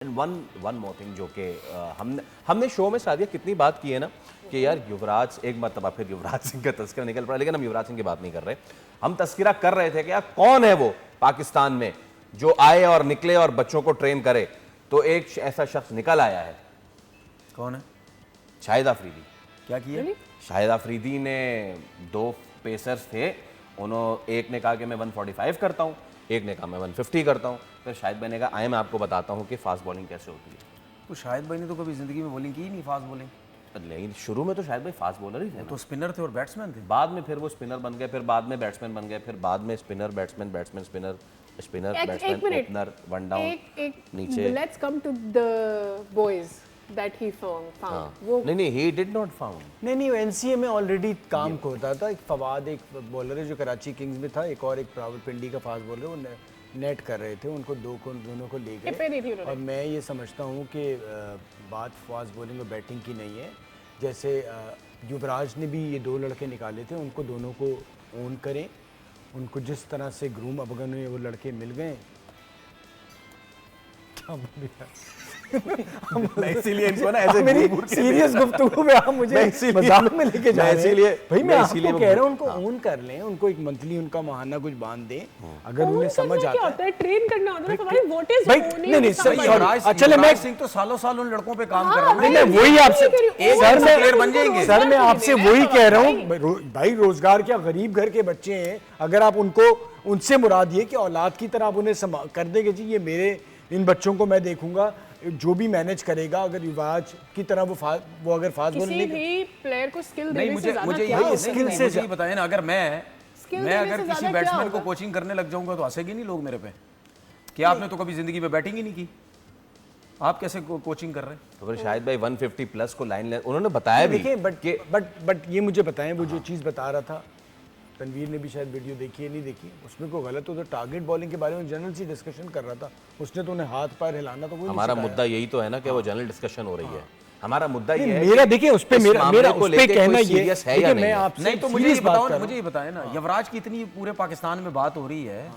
And one more thing जो कि हमने शो में शायद कितनी बात की है ना कि यार युवराज, एक मरतबा फिर युवराज सिंह का तस्करा निकल पड़ा, लेकिन हम युवराज सिंह की बात नहीं कर रहे। हम तस्करा कर रहे थे कि यार कौन है वो पाकिस्तान में जो आए और निकले और बच्चों को ट्रेन करे। तो एक ऐसा शख्स निकल आया है। कौन है? शाहिद अफरीदी। क्या किया? शाहिद अफरीदी ने दो पेसर्स थे, उन्होंने एक ने कहा कि मैं 145 करता हूँ, एक ने कहा मैं 150 करता हूँ। फिर शाहिद भाई ने कहा आए मैं आपको बताता हूँ कि फास्ट बॉलिंग कैसे होती है। तो शाहिद भाई ने तो कभी जिंदगी में बॉलिंग की ही नहीं, फास्ट बॉलिंग। लेकिन शुरू में तो शाहिद भाई फास्ट बॉलर ही थे ना। तो स्पिनर थे और बैट्समैन थे। बाद में फिर वो स्पिनर बन गए, फिर बाद में बैट्समैन बन गए, फिर बाद में spinner batsman batsman spinner spinner batsman opener one down नीचे। Let's come to the boys that he found. वो नहीं ही डिड नॉट फाउंड। नहीं एनसीए में ऑलरेडी काम करता था। एक फवाद, एक बॉलर है जो कराची किंग्स में था, एक और एक रावलपिंडी का फास्ट बॉलर, वो नेट कर रहे थे, उनको दोनों को ले गए। और मैं ये समझता हूँ कि बात फास्ट बॉलिंग और बैटिंग की नहीं है। जैसे युवराज ने भी ये दो लड़के निकाले थे, उनको दोनों को ओन करें, उनको जिस तरह से ग्रूम, अब अगर वो लड़के मिल गए क्या इसीलिए इनको ना ऐसे मेरी सीरियस गुफ्तगू में आप मुझे मजाक में लेके जा रहे हैं। भाई मैं आपको कह रहा हूँ उनको ओन कर लें, उनको एक मंथली उनका माहाना कुछ बांध दें, अगर उन्हें समझ आता है। ट्रेन करना होता है भाई, व्हाट इज भाई नहीं सर, चले मैं सिंह तो सालों साल उन लड़कों पे काम कर रहा हूँ। मैं वही आपसे सर में प्लेयर बन जाएंगे। सर मैं आपसे वही कह रहा हूँ भाई, रोजगार क्या, गरीब घर के बच्चे हैं, अगर आप उनको, उनसे मुराद ये कि औलाद की तरह आप उन्हें कर देंगे, जी ये मेरे इन बच्चों को मैं देखूंगा, जो भी मैनेज करेगा, अगर युवराज की तरह वो अगर फास्ट बॉलिंग किसी भी प्लेयर को स्किल नहीं, देने से ज्यादा मुझे क्या स्किल से ही बताएं ना। अगर मैं अगर किसी ज्यादा बैट्समैन क्या को होगा? कोचिंग करने लग जाऊंगा तो हंसेंगे नहीं लोग मेरे पे कि आपने तो कभी जिंदगी में बैटिंग ही नहीं की, आप कैसे कोचिंग कर रहे हैं? तो फिर शायद भाई 150 प्लस को लाइन उन्होंने बताया भी। देखिए बट ये मुझे बताएं, वो जो चीज़ बता रहा था, तनवीर ने भी शायद वीडियो देखी है, नहीं देखी, उसमें कोई गलत हो तो टारगेट बॉलिंग के बारे में जनरल सी डिस्कशन कर रहा था, उसने तो उन्हें हाथ पैर हिलाना तो कोई हमारा मुद्दा यही तो है ना कि वो जनरल डिस्कशन हो रही है। हमारा मुद्दा ये है मेरा, देखिए उस पे मेरा उस पे कहना ये है या मैं आपसे नहीं, तो मुझे ये बताओ ना, मुझे ये बताएं ना, युवराज की इतनी पूरे पाकिस्तान में बात हो रही है,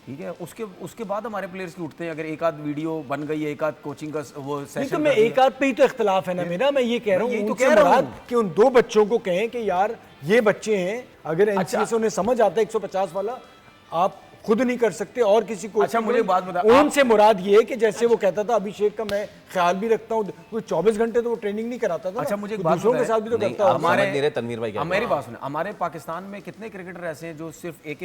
ठीक है, उसके बाद हमारे प्लेयर्स की उठते हैं, अगर एक आध वीडियो बन गई है, एक आध कोचिंग का वो सेशन, तो मैं एक आध पे ही तो इख्तलाफ है ना मेरा। मैं ये कह रहा हूँ, यही तो कह रहा हूँ कि उन दो बच्चों को कहें कि यार ये बच्चे हैं, अगर एनसीए से उन्हें समझ आता है 150 वाला, आप खुद नहीं कर सकते और किसी को। अच्छा मुझे बात बता, उनसे मुराद ये है कि जैसे वो कहता था अभिषेक का मैं ख्याल भी रखता हूँ, वो 24 घंटे तो वो ट्रेनिंग नहीं कराता था। अच्छा मुझे एक बात दूसरों के साथ भी तो करता है। हमारे तनवीर भाई, मेरी बात सुने, हमारे पाकिस्तान में कितने क्रिकेटर ऐसे हैं जो सिर्फ एक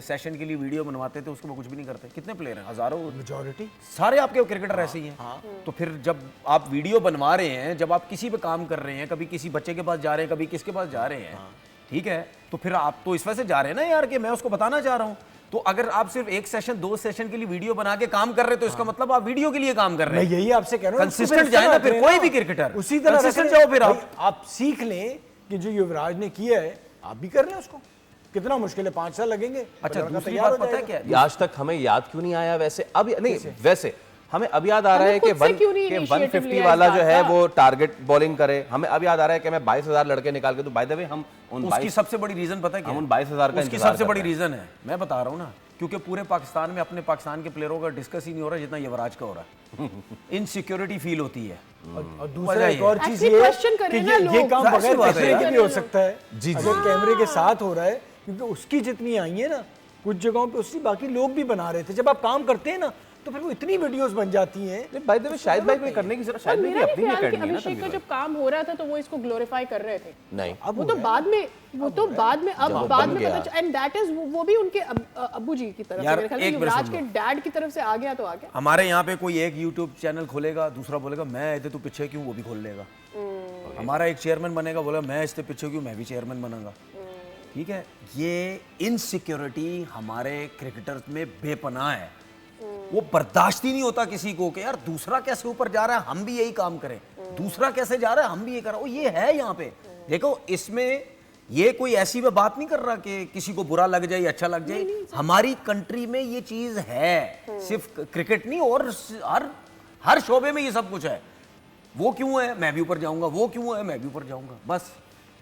सेशन के लिए वीडियो बनवाते थे, उसके बाद कुछ भी नहीं करते? कितने प्लेयर हैं? हजारों, मेजॉरिटी सारे आपके क्रिकेटर ऐसे ही हैं। तो फिर जब आप वीडियो बनवा रहे हैं, जब आप किसी पे काम कर रहे हैं, कभी किसी बच्चे के पास जा रहे हैं, कभी किसके पास जा रहे हैं, ठीक है, तो फिर आप तो इस वजह से जा रहे हैं ना यार कि मैं उसको बताना चाह रहा हूँ। तो अगर आप सिर्फ एक सेशन, दो सेशन के लिए वीडियो बना के काम कर रहे हैं, तो इसका मतलब आप वीडियो के लिए काम कर रहे हैं। मैं यही आपसे कह रहा हूँ, कंसिस्टेंट जाए ना फिर कोई भी क्रिकेटर, उसी तरह कंसिस्टेंट जाओ फिर आप सीख लें कि जो युवराज ने किया है आप भी कर लें उसको। कितना मुश्किल है, 5 साल लगेंगे। अच्छा दूसरी बात पता है क्या, आज तक हमें याद क्यों नहीं आया? वैसे अब नहीं, वैसे हमें अब याद आ रहा है कि 150 वाला जो है वो टारगेट बॉलिंग करे। हमें अब याद आ रहा है कि मैं 22,000 लड़के निकाल के, तो बाय द वे हम उसकी सबसे बड़ी रीजन पता है क्या? हम उन 22,000 का उसकी सबसे बड़ी रीजन है, मैं बता रहा हूँ ना, क्योंकि पूरे पाकिस्तान में अपने पाकिस्तान के प्लेयरों का डिस्कस ही नहीं हो रहा जितना युवराज का हो रहा है। इनसिक्योरिटी फील होती है। और दूसरा एक और चीज ये है कि ये काम बगैर कैमरे के भी हो सकता है। अगर कैमरे के साथ हो रहा है, क्योंकि उसकी जितनी आई है ना कुछ जगहों पे, उसकी बाकी लोग भी बना रहे थे। जब आप काम करते हैं ना तो फिर वो इतनी वीडियोस बन जाती हैं। बाय द वे शायद भाई को करने की जरूरत, शायद भाई अपनी भी करनी है ना। अभिषेक का जब काम हो रहा था तो वो इसको ग्लोरीफाई कर रहे थे। नहीं, वो तो बाद में, अब बाद में पता, एंड दैट इज वो भी उनके अब्बू जी की तरफ से, मेरे ख्याल में युवराज के डैड की तरफ से आ गया तो आ गया। हमारे यहाँ पे कोई एक YouTube चैनल खोलेगा, दूसरा बोलेगा मैं इधर तू पीछे क्यों, वो भी खोल लेगा। हमारा एक चेयरमैन बनेगा, बोलेगा मैं इससे पीछे क्यों, मैं भी चेयरमैन बनूंगा। ठीक है, ये इनसिक्योरिटी हमारे क्रिकेटर्स में बेपनाह है। वो बर्दाश्त ही नहीं होता किसी को कि यार दूसरा कैसे ऊपर जा रहा है, हम भी यही काम करें, दूसरा कैसे जा रहा है, हम भी ये कर रहे हैं। ये है यहाँ पे, देखो इसमें ये कोई ऐसी मैं बात नहीं कर रहा कि किसी को बुरा लग जाए, अच्छा लग जाए। हमारी कंट्री में ये चीज है, सिर्फ क्रिकेट नहीं, और हर शोबे में ये सब कुछ है। वो क्यों है, मैं भी ऊपर जाऊंगा, वो क्यों है, मैं भी ऊपर जाऊंगा। बस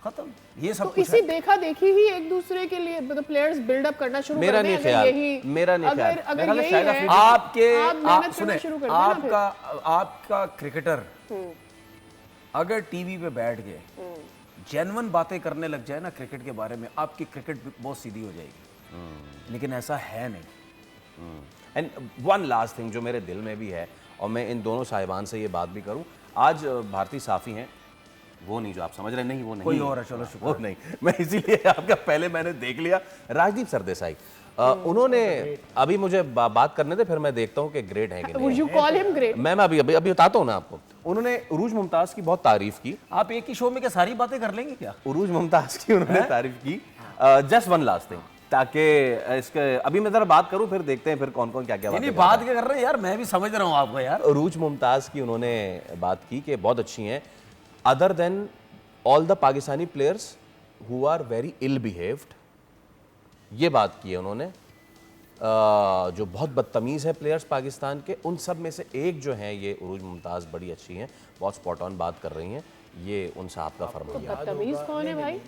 खत्म। ये सब तो कुछ इसी देखा देखी ही एक दूसरे के लिए मतलब प्लेयर्स बिल्डअप करना शुरू मेरा कर दें, नहीं अगर ख्याल, यही मेरा नहीं ख्याल। अगर मेरा ख्याल यही शायद है आपके आप मेहनत करना सुने, शुरू कर दें ना फिर। आपका क्रिकेटर अगर टीवी पे बैठ के जेन्युइन बातें करने लग जाए ना क्रिकेट के बारे में, आपकी क्रिकेट बहुत सीधी हो जाएगी। लेकिन ऐसा है नहीं। एंड वन लास्ट थिंग जो मेरे दिल में भी है, और मैं इन दोनों साहिबान से ये बात भी करूं, आज भारती साफी हैं, वो नहीं जो आप समझ रहे, नहीं वो नहीं, कोई और है, चलो शुक्र। वो नहीं, मैं इसीलिए आपका पहले मैंने देख लिया। राजदीप सरदेसाई उन्होंने अभी मुझे बात करने दे, फिर मैं देखता हूँ कि ग्रेट है कि Would नहीं। you call him great? मैं अभी अभी अभी बताता हूँ ना आपको। उन्होंने उरूज मुमताज की बहुत तारीफ की, आप एक ही शो में क्या सारी बातें कर लेंगे क्या? उरूज मुमताज की उन्होंने तारीफ की। जस्ट वन लास्ट थिंग, ताकि इसके अभी मैं जरा बात करूं, फिर देखते हैं फिर कौन कौन क्या क्या नहीं बात क्या कर रहे हैं यार, मैं भी समझ रहा हूँ आपको यार। उरूज मुमताज की उन्होंने बात की कि बहुत अच्छी हैं, other than all the Pakistani players who are very ill behaved, ये बात की है उन्होंने। जो बहुत बदतमीज़ है प्लेयर्स पाकिस्तान के, उन सब में से एक जो है ये उरूज मुमताज़, बड़ी अच्छी हैं, बहुत स्पॉट ऑन बात कर रही हैं। ये उन साहब का फरमाया। बदतमीज कौन है भाई?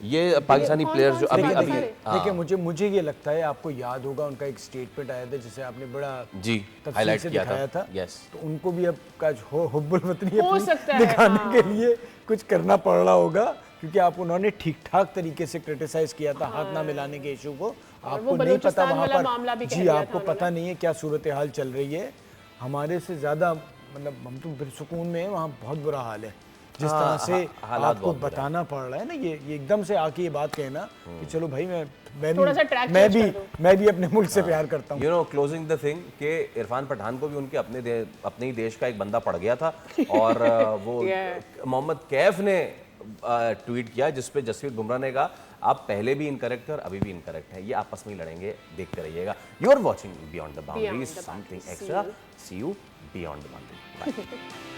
ये पाकिस्तानी प्लेयर्स जो अभी अभी देखिए मुझे ये लगता है, आपको याद होगा उनका एक स्टेटमेंट आया था जिसे आपने बड़ा जी तफसील हाईलाइट से किया दिखाया था। यस, तो उनको भी अब काज हुब्बुल वतनी हो अपनी सकता है, दिखाने हाँ। के लिए कुछ करना पड़ रहा होगा, क्योंकि आप उन्होंने ठीक ठाक तरीके से क्रिटिसाइज किया था हाथ ना मिलाने के इशू को। आपको नहीं पता वहाँ वाला मामला भी पर कह जी, दिया आपको था पता नहीं है क्या सूरत हाल चल रही है। हमारे से ज्यादा मतलब हम तो फिर सुकून में है, वहाँ बहुत बुरा हाल है। जिस तरह से हालात आपको बहुत बुरे हैं। बताना पड़ रहा है ना, ये एकदम से आके ये बात कहना कि चलो भाई थोड़ा सा track change कर दो। मैं भी अपने मुल्क से प्यार करता हूँ। You know closing the thing कि इरफान पठान को भी उनके अपने ही देश का एक बंदा पड़ गया था, और वो मोहम्मद कैफ ने ट्वीट किया जिस पे जसप्रीत बुमराह ने कहा आप पहले भी इनकरेक्ट थे और अभी भी इनकरेक्ट हैं, ये आपस में ही लड़ेंगे, देखते रहिएगा। You are watching beyond the boundaries, something extra, see you beyond the boundary. Bye.